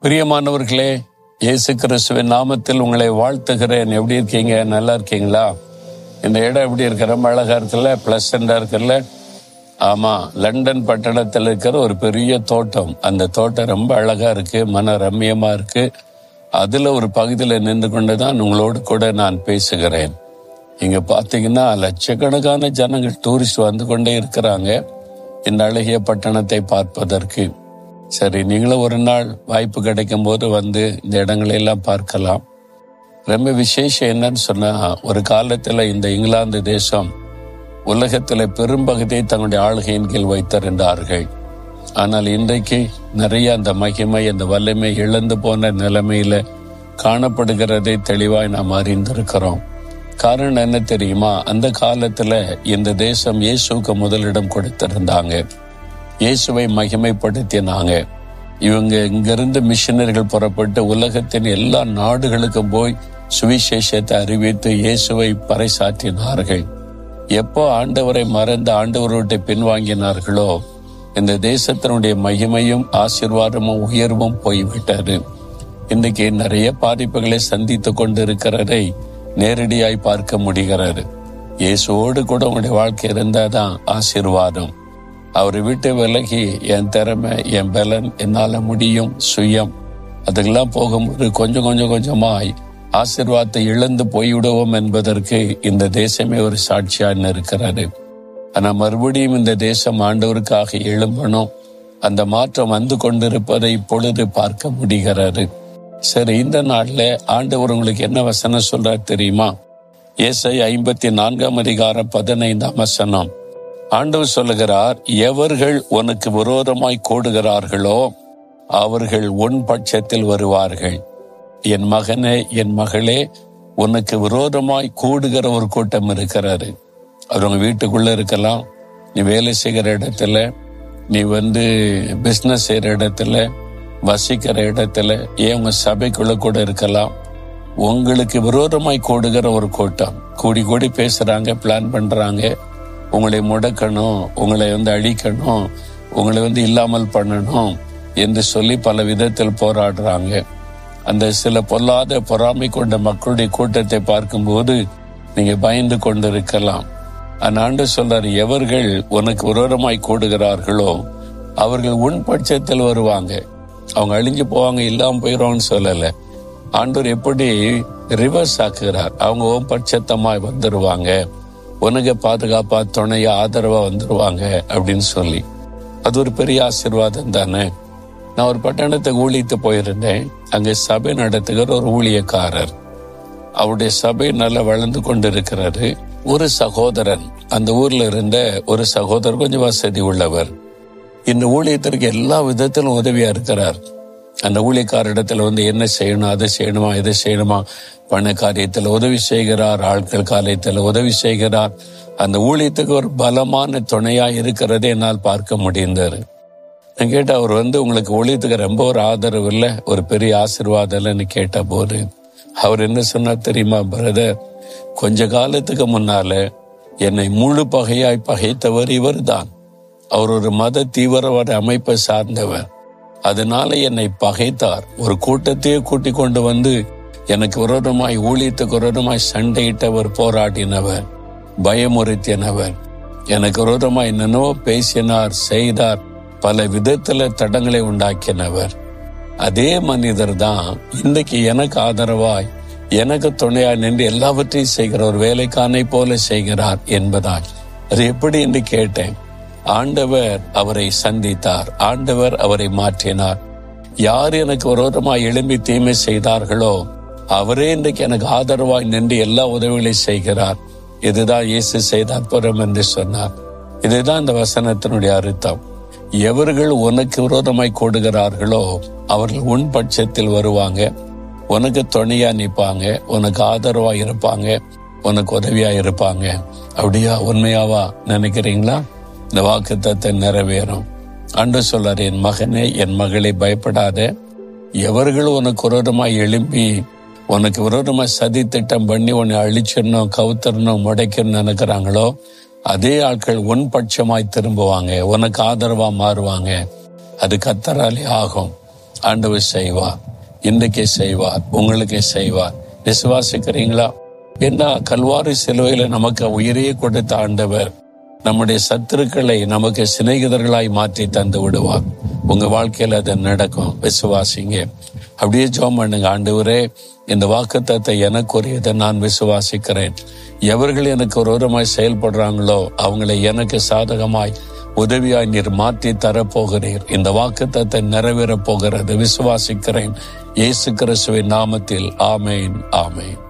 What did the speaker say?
பிரியமானவர்களே, இயேசு கிறிஸ்துவின் நாமத்தில் உங்களை வாழ்த்துகிறேன். எப்படி இருக்கீங்க? நல்லா இருக்கீங்களா? இந்த இடம் எப்படி இருக்கிற? ரொம்ப அழகா இருக்குல்ல, பிளசண்டா இருக்குல்ல. ஆமா, லண்டன் பட்டணத்தில் இருக்கிற ஒரு பெரிய தோட்டம். அந்த தோட்டம் ரொம்ப அழகா இருக்கு, மன ரம்மியமா இருக்கு. அதுல ஒரு பகுதியில் நின்று கொண்டுதான் உங்களோடு கூட நான் பேசுகிறேன். இங்க பாத்தீங்கன்னா லட்சக்கணக்கான ஜனங்கள் டூரிஸ்ட் வந்து கொண்டே இருக்கிறாங்க இந்த அழகிய பட்டணத்தை பார்ப்பதற்கு. சரி, நீங்களும் ஒரு நாள் வாய்ப்பு கிடைக்கும் போது வந்து இந்த இடங்களை எல்லாம் பார்க்கலாம். ரொம்ப விசேஷம் என்னன்னு சொன்னா, ஒரு காலத்துல இந்த இங்கிலாந்து தேசம் உலகத்துல பெரும்பகுதியை தங்களுடைய ஆளுகையின் கீழ் வைத்திருந்தார்கள். ஆனால் இன்றைக்கு நிறைய அந்த மகிமை, அந்த வல்லமை இழந்து போன நிலைமையில காணப்படுகிறதை தெளிவாய் நாம் அறிந்திருக்கிறோம். காரணம் என்ன தெரியுமா? அந்த காலத்துல இந்த தேசம் இயேசுக்கு முதலிடம் கொடுத்திருந்தாங்க, இயேசுவை மகிமைப்படுத்தினாங்க. இவங்க இங்கிருந்து மிஷனரிகள் புறப்பட்டு உலகத்தின் எல்லா நாடுகளுக்கும் போய் சுவிசேஷத்தை அறிவித்து இயேசுவை பறைசாற்றினார்கள். எப்போ ஆண்டவரை மறந்து ஆண்டவரோட்டை பின்வாங்கினார்களோ, இந்த தேசத்தினுடைய மகிமையும் ஆசீர்வாதமும் உயர்வும் போய்விட்டது. இன்னைக்கு நிறைய பாதிப்புகளை சந்தித்து கொண்டு இருக்கிறதை நேரடியாய் பார்க்க முடிகிறது. இயேசுவோடு கூட உங்களுடைய வாழ்க்கை இருந்தாதான் ஆசீர்வாதம். அவரை விட்டு விலகி என் திறமை, என் பலன், என்னால முடியும், சுயம், அதுக்கெல்லாம் போகும்போது கொஞ்சம் கொஞ்சமாய் ஆசீர்வாதத்தை இழந்து போய்விடுவோம் என்பதற்கு இந்த தேசமே ஒரு சாட்சியாக இருக்கிறது. ஆனா மறுபடியும் இந்த தேசம் ஆண்டவருக்காக எழும்பணும். அந்த மாற்றம் வந்து கொண்டிருப்பதை இப்பொழுது பார்க்க முடிகிறது. சரி, இந்த நாள்ல ஆண்டவர் உங்களுக்கு என்ன வசனம் சொல்றார் தெரியுமா? ஏசாயா 54:15 ஆண்டவர் சொல்லுகிறார், எவர்கள் உனக்கு விரோதமாய் கூடுகிறார்களோ அவர்கள் உன் பட்சத்தில் வருவார்கள். என் மகனே, என் மகளே, உனக்கு விரோதமாய் கூடுகிற ஒரு கூட்டம் இருக்கிறாரு. அவங்க வீட்டுக்குள்ள இருக்கலாம், நீ வேலை செய்கிற இடத்துல, நீ பிசினஸ் செய்யற இடத்துல, வசிக்கிற இடத்துல, ஏன் உங்க சபைக்குள்ள கூட இருக்கலாம். உங்களுக்கு விரோதமாய் கூடுகிற ஒரு கூட்டம் கூடி பேசுறாங்க, பிளான் பண்றாங்க, உங்களை முடக்கணும், உங்களை அழிக்கணும், உங்களை இல்லாமல் பண்ணணும் என்று சொல்லி பல விதத்தில் போராடுறாங்க. அந்த சில பொல்லாத பொறாமை கொண்ட மக்களுடைய கூட்டத்தை பார்க்கும்போது நீங்க பயந்து கொண்டிருக்கலாம். ஆண்டவர் சொல்றாரு, எவர்கள் உனக்கு விரோதமாய் கூடுகிறார்களோ அவர்கள் உன் பட்சத்தில் வருவாங்க. அவங்க அழிஞ்சு போவாங்க, இல்லாம போயிடுவாங்கன்னு சொல்லல. ஆண்டவர் எப்படி ரிவர்ஸ் ஆக்குகிறார், அவங்க உன் பட்சத்தமாய் வந்துருவாங்க, உனக்கு பாதுகாப்பா, துணையா, ஆதரவா வந்துருவாங்க அப்படின்னு சொல்லி. அது ஒரு பெரிய ஆசீர்வாதம் தானே. நான் ஒரு பட்டணத்துக்கு ஊழியத்து போயிருந்தேன். அங்கே சபை நடத்துகிற ஒரு ஊழியக்காரர், அவருடைய சபை நல்லா வளர்ந்து கொண்டு இருக்கிறாரு. ஒரு சகோதரன், அந்த ஊர்ல இருந்த ஒரு சகோதரர் கொஞ்சம் வசதி உள்ளவர். இந்த ஊழியத்திற்கு எல்லா விதத்திலும் உதவியா இருக்கிறார். அந்த ஊழியக்காரிடத்துல என்ன செய்யணும், அதை செய்யணுமா, இதை செய்யணுமா, பண காரியத்துல உதவி செய்கிறார், ஆட்கள் காரியத்துல உதவி செய்கிறார். அந்த ஊழியத்துக்கு ஒரு பலமான துணையா இருக்கிறதே என்னால் பார்க்க முடிந்தாரு. நான் கேட்ட, அவர் உங்களுக்கு ஊழியத்துக்கு ரொம்ப ஒரு ஆதரவு இல்லை, ஒரு பெரிய ஆசீர்வாதம் இல்லைன்னு கேட்ட போது அவர் என்ன சொன்னார் தெரியுமா? பிரதர், கொஞ்ச காலத்துக்கு முன்னால என்னை முழு பகையாய் பகைத்தவர் இவர் தான். அவர் ஒரு மத தீவிரவாத அமைப்பை சார்ந்தவர். அதனால என்னை பகைத்தார். ஒரு கூட்டத்தையே கூட்டி கொண்டு எனக்கு விரோதமாய், ஊழியத்துக்கு விரோதமாய் சண்டையிட்டவர், போராடினவர், பயமுறுத்தினவர், எனக்கு விரோதமாய் என்னென்னவோ பேசினார், செய்தார், பல விதத்துல தடங்களை உண்டாக்கினவர். அதே மனிதர் தான் இன்னைக்கு எனக்கு ஆதரவாய், எனக்கு துணையாய் நின்று எல்லாவற்றையும் செய்கிற ஒரு வேலைக்கானை போல செய்கிறார் என்பதால். அது எப்படி என்று கேட்டேன். ஆண்டவர் அவரை சந்தித்தார், ஆண்டவர் அவரை மாற்றினார். யார் எனக்கு விரோதமாய் எழும்பி தீமை செய்தார்களோ அவரே இன்றைக்கு எனக்கு ஆதரவாய் நின்று எல்லா உதவிகளையும் செய்கிறார். இதுதான் இயேசு செய்த அற்புதம் என்று சொன்னார். இதுதான் இந்த வசனத்தினுடைய அர்த்தம். எவர்கள் உனக்கு விரோதமாய் கூடுகிறார்களோ அவர்கள் உன் பட்சத்தில் வருவாங்க, உனக்கு துணையா நிற்பாங்க, உனக்கு ஆதரவா இருப்பாங்க, உனக்கு உதவியா இருப்பாங்க. அப்படியா, உண்மையாவா நினைக்கிறீங்களா? இந்த வாக்குத்தத்தத்தை நிறைவேறும். ஆண்டவர் சொல்றாரு, என் மகனே, என் மகளே, பயப்படாத. எவர்கள் உனக்கு விரோதமாய் எழும்பி உனக்கு விரோதமா சதி திட்டம் பண்ணி உன்னை அழிச்சிடணும், கவுத்தரணும், முடைக்கணும்னு நினைக்கிறாங்களோ அதே ஆட்கள் உன் பட்சமாய் திரும்புவாங்க, உனக்கு ஆதரவா மாறுவாங்க. அது கர்த்தராலே ஆகும். ஆண்டவர் செய்வார். இன்றைக்கே செய்வார், உங்களுக்கே செய்வார். விசுவாசிக்கிறீங்களா? ஏன்னா கல்வாரி சிலுவையில நமக்கு உயிரையே கொடுத்த ஆண்டவர் நம்முடைய சத்துருக்களை நமக்கு சிநேகிதர்களாய் மாற்றி தந்து விடுவார். உங்க வாழ்க்கையில அது நடக்கும். விசுவாசிங்க. அப்படியே ஜெபம் பண்ணுங்க. ஆண்டவரே, இந்த வாக்குத்தத்தத்தை எனக்குரியதை நான் விசுவாசிக்கிறேன். எவர்கள் எனக்கு விரோதமாய் செயல்படுறாங்களோ அவங்களை எனக்கு சாதகமாய் உதவியாய் நீர் மாற்றி தரப்போகிறீர். இந்த வாக்குத்தத்தத்தை நிறைவேறப் போகிறது. விசுவாசிக்கிறேன். இயேசு கிறிஸ்துவின் நாமத்தில் ஆமேன், ஆமேன்.